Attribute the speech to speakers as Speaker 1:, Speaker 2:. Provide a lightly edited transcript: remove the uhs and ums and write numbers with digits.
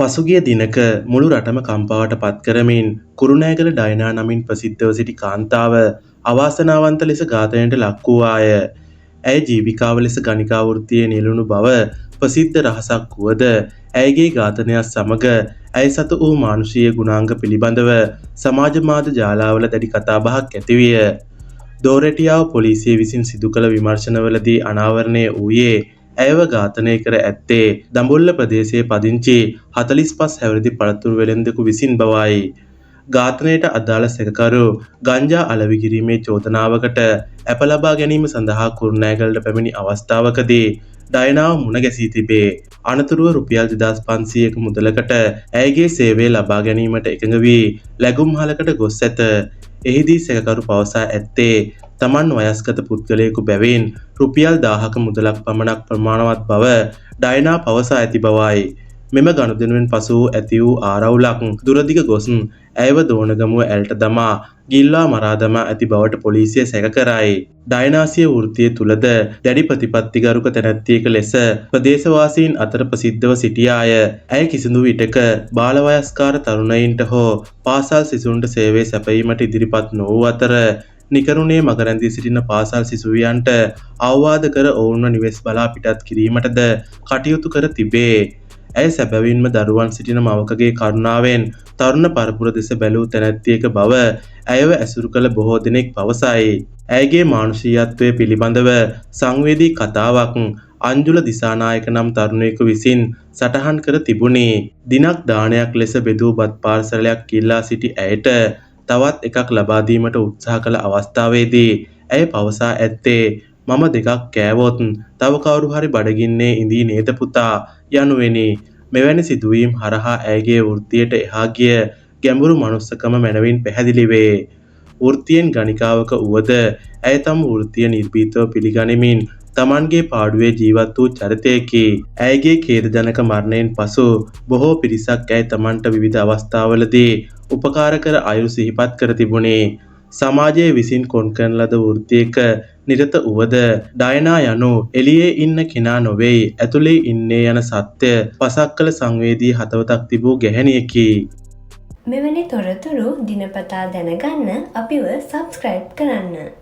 Speaker 1: පසුගිය දිනක මුළු රටම කම්පාවට පත් කරමින් කුරුණෑගල ඩයනා නමින් ප්‍රසිද්ධව සිටි කාන්තාව අවාසනාවන්ත ලෙස ඝාතනයට ලක් වූවාය. ඇය ජීවිකාව ලෙස ගණිකා වෘත්තියේ නියැලුණු බව ප්‍රසිද්ධ රහසක් වුවද ඇයගේ ඝාතනයත් සමග ඇය සතු වූ මානුෂීය ගුණාංග පිළිබඳව සමාජ මාධ්‍ය ජාලාවල දැඩි කතාබහක් ඇතිවිය. දෝරැටියාව පොලිසිය විසින් සිදු කළ විමර්ශනවලදී අනාවරණය වූයේ ඇයව ඝාතනය කර ඇත්තේ දඹුල්ල ප්‍රදේශයේ පදිංචි 45 හැවිරිදි පළතුරු වෙළෙන්දෙකු විසින් බවයි. ඝාතනයට අදාළ සැකකරු ගංජා අලෙවි කිරීමේ චෝදනාවකට ඇප ලබා ගැනීම සඳහා කුරුණෑගලට පැමිණි අවස්ථාවකදී ඩයනාව මුණ ගැසී තිබේ. අනතුරුව රුපියල් 2500ක මුදලකට ඇයගේ සේවය ලබා ගැනීමට එකඟ වී ලැගුම්හලකට ගොස් ඇත. එහිදී සැකකරු පවසා ඇත්තේ තමන් වයස්ගත පුද්ගලයෙකු බැවින් රුපියල් 1000ක මුදලක් පමණක් ප්‍රමාණවත් බව ඩයනා පවසා ඇති බවයි. මෙම ගනුදෙනුවෙන් පසු ඇති වූ ආරවුලක් දුරදිග ගොස් ඇයව දෝණගමුව ඇල්ට දමා ගිල්ලා මරා දමා ඇති බවට පොලිසිය සැක කරයි. ඩයනාසිය වෘත්තිය තුලද දැඩි ප්‍රතිපත්තිගරුක තැනැත්තියක ලෙස ප්‍රදේශවාසීන් අතර ප්‍රසිද්ධව සිටියාය. ඇය කිසිදු විටක බාලවයස්කාර තරුණයින්ට හෝ පාසල් සිසුන්ට සේවය සැපයීමට ඉදිරිපත් නොවූ අතර නිකරුණේ මග රැඳී සිටින පාසල් සිසුවියන්ට අවවාද කර ඔවුන්ව නිවෙස් බලා පිටත් කිරීමටද කටයුතු කර තිබේ. ඇය සැබවින්ම දරුවන් සිටින මවකගේ කරුණාවෙන් තරුණ පරපුර දෙස බැලූ තැනැත්තියක බව ඇයව ඇසුරු කළ බොහෝ දෙනෙක් පවසයි. ඇයගේ මානුෂීයත්වය පිළිබඳව සංවේදී කතාවක් අංජුල දිසානායක නම් තරුණයෙකු විසින් සටහන් කර තිබුණි. දිනක් දානයක් ලෙස බෙදූ බත් පාර්සලයක් ඉල්ලා සිටි ඇයට තවත් එකක් ලබා දීමට උත්සාහ කළ අවස්ථාවේදී ඇය පවසා ඇත්තේ මම දෙකක් කෑවොත් තව කවුරු හරි බඩගින්නේ ඉඳී නේද පුතා යනුවෙනි. මෙවැනි සිදුවීම් හරහා ඇයගේ වෘත්තියට එහා ගිය ගැඹුරු මනුස්සකම මැනවින් පැහැදිලි වේ. වෘත්තියෙන් ගණිකාවක වුවද ඇය තම වෘත්තිය නිර්භීතව පිළිගනිමින් තමන්ගේ පාඩුවේ ජීවත් වූ චරිතයකි. ඇයගේ ඛේදජනක මරණයෙන් පසු බොහෝ පිරිසක් ඇය තමන්ට විවිධ අවස්ථාවලදී උපකාර කර අයුරු සිහිපත් කර තිබුණි. සමාජයේ විසින් කොන් කරන ලද වෘත්තියක නිරත වුවද ඩයනා යනු එළියේ ඉන්න කෙනා නොවේයි ඇතුලේ ඉන්නේ යන සත්‍ය පසක් කළ සංවේදී හදවතක් තිබූ ගැහැණියකි.
Speaker 2: මෙවැනි තොරතුරු දිනපතා දැනගන්න අපිව සබ්ස්ක්‍රයිබ් කරන්න.